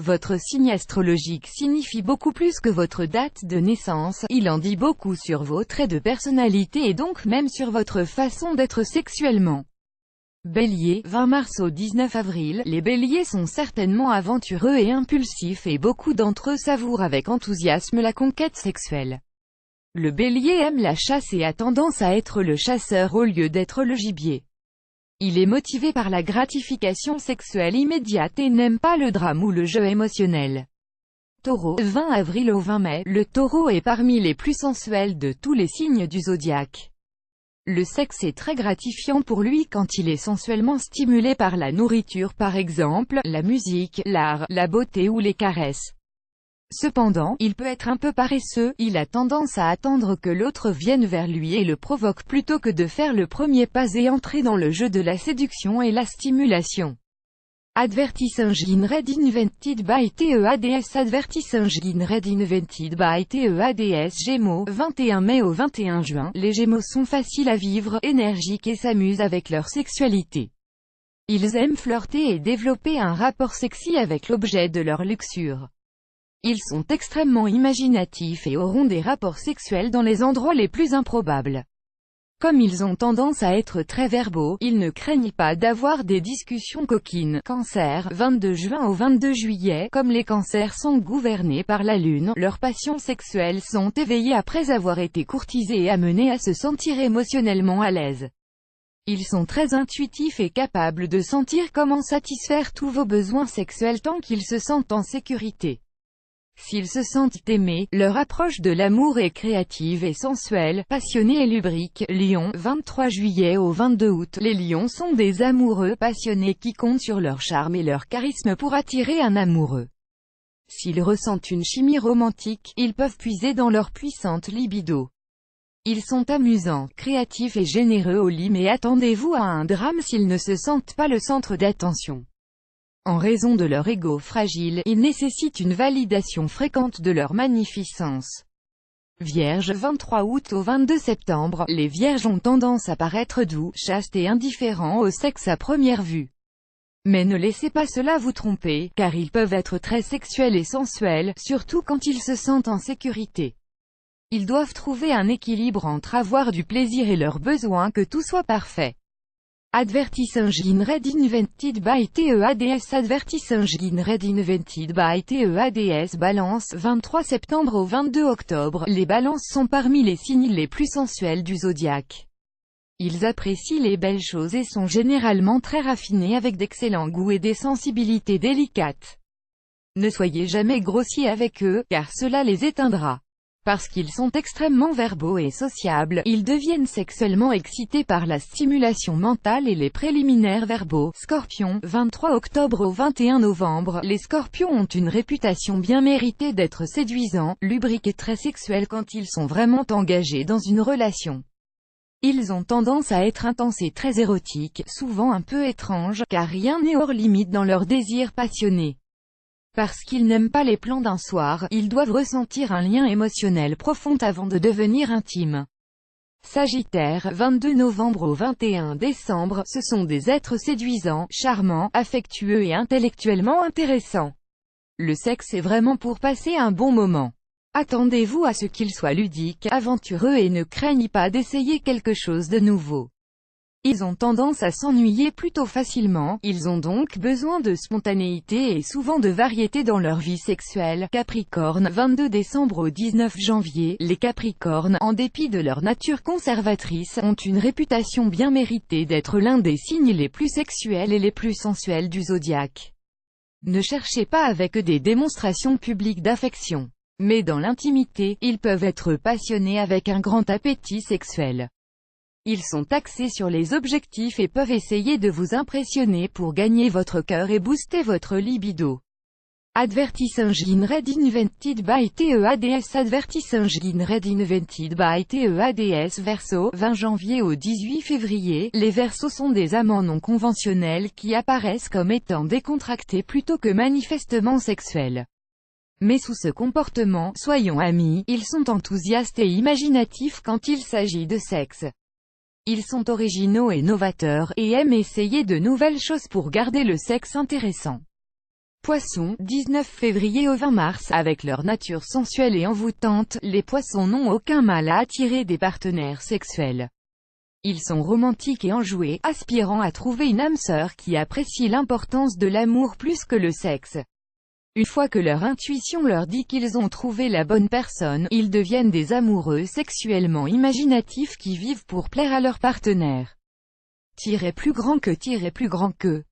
Votre signe astrologique signifie beaucoup plus que votre date de naissance, il en dit beaucoup sur vos traits de personnalité et donc même sur votre façon d'être sexuellement. Bélier, 20 mars au 19 avril, les béliers sont certainement aventureux et impulsifs et beaucoup d'entre eux savourent avec enthousiasme la conquête sexuelle. Le bélier aime la chasse et a tendance à être le chasseur au lieu d'être le gibier. Il est motivé par la gratification sexuelle immédiate et n'aime pas le drame ou le jeu émotionnel. Taureau, 20 avril au 20 mai, le taureau est parmi les plus sensuels de tous les signes du zodiaque. Le sexe est très gratifiant pour lui quand il est sensuellement stimulé par la nourriture par exemple, la musique, l'art, la beauté ou les caresses. Cependant, il peut être un peu paresseux, il a tendance à attendre que l'autre vienne vers lui et le provoque plutôt que de faire le premier pas et entrer dans le jeu de la séduction et la stimulation. Advertising read invented by TEADS Advertising read invented by TEADS Gémeaux, 21 mai au 21 juin, les Gémeaux sont faciles à vivre, énergiques et s'amusent avec leur sexualité. Ils aiment flirter et développer un rapport sexy avec l'objet de leur luxure. Ils sont extrêmement imaginatifs et auront des rapports sexuels dans les endroits les plus improbables. Comme ils ont tendance à être très verbaux, ils ne craignent pas d'avoir des discussions coquines. Cancer, 22 juin au 22 juillet, comme les cancers sont gouvernés par la lune, leurs passions sexuelles sont éveillées après avoir été courtisés et amenés à se sentir émotionnellement à l'aise. Ils sont très intuitifs et capables de sentir comment satisfaire tous vos besoins sexuels tant qu'ils se sentent en sécurité. S'ils se sentent aimés, leur approche de l'amour est créative et sensuelle, passionnée et lubrique. Lion, 23 juillet au 22 août, les lions sont des amoureux passionnés qui comptent sur leur charme et leur charisme pour attirer un amoureux. S'ils ressentent une chimie romantique, ils peuvent puiser dans leur puissante libido. Ils sont amusants, créatifs et généreux au lit mais attendez-vous à un drame s'ils ne se sentent pas le centre d'attention. En raison de leur ego fragile, ils nécessitent une validation fréquente de leur magnificence. Vierge, 23 août au 22 septembre, les vierges ont tendance à paraître doux, chastes et indifférents au sexe à première vue. Mais ne laissez pas cela vous tromper, car ils peuvent être très sexuels et sensuels, surtout quand ils se sentent en sécurité. Ils doivent trouver un équilibre entre avoir du plaisir et leurs besoins que tout soit parfait. Advertising read invented by TEADS Advertising read invented by TEADS Balance, 23 septembre au 22 octobre, les balances sont parmi les signes les plus sensuels du zodiaque. Ils apprécient les belles choses et sont généralement très raffinés avec d'excellents goûts et des sensibilités délicates. Ne soyez jamais grossier avec eux, car cela les éteindra. Parce qu'ils sont extrêmement verbaux et sociables, ils deviennent sexuellement excités par la stimulation mentale et les préliminaires verbaux. Scorpion, 23 octobre au 21 novembre, les scorpions ont une réputation bien méritée d'être séduisants, lubriques et très sexuels quand ils sont vraiment engagés dans une relation. Ils ont tendance à être intenses et très érotiques, souvent un peu étranges, car rien n'est hors limite dans leur désir passionné. Parce qu'ils n'aiment pas les plans d'un soir, ils doivent ressentir un lien émotionnel profond avant de devenir intimes. Sagittaire, 22 novembre au 21 décembre, ce sont des êtres séduisants, charmants, affectueux et intellectuellement intéressants. Le sexe est vraiment pour passer un bon moment. Attendez-vous à ce qu'il soit ludique, aventureux et ne craignez pas d'essayer quelque chose de nouveau. Ils ont tendance à s'ennuyer plutôt facilement, ils ont donc besoin de spontanéité et souvent de variété dans leur vie sexuelle. Capricorne, 22 décembre au 19 janvier, les Capricornes, en dépit de leur nature conservatrice, ont une réputation bien méritée d'être l'un des signes les plus sexuels et les plus sensuels du zodiaque. Ne cherchez pas avec eux des démonstrations publiques d'affection. Mais dans l'intimité, ils peuvent être passionnés avec un grand appétit sexuel. Ils sont axés sur les objectifs et peuvent essayer de vous impressionner pour gagner votre cœur et booster votre libido. Advertising read invented by TEADS Advertising read invented by TEADS Verseau, 20 janvier au 18 février, les Verseaux sont des amants non conventionnels qui apparaissent comme étant décontractés plutôt que manifestement sexuels. Mais sous ce comportement, soyons amis, ils sont enthousiastes et imaginatifs quand il s'agit de sexe. Ils sont originaux et novateurs, et aiment essayer de nouvelles choses pour garder le sexe intéressant. Poissons, 19 février au 20 mars. Avec leur nature sensuelle et envoûtante, les poissons n'ont aucun mal à attirer des partenaires sexuels. Ils sont romantiques et enjoués, aspirant à trouver une âme sœur qui apprécie l'importance de l'amour plus que le sexe. Une fois que leur intuition leur dit qu'ils ont trouvé la bonne personne, ils deviennent des amoureux sexuellement imaginatifs qui vivent pour plaire à leur partenaire. Plus grand que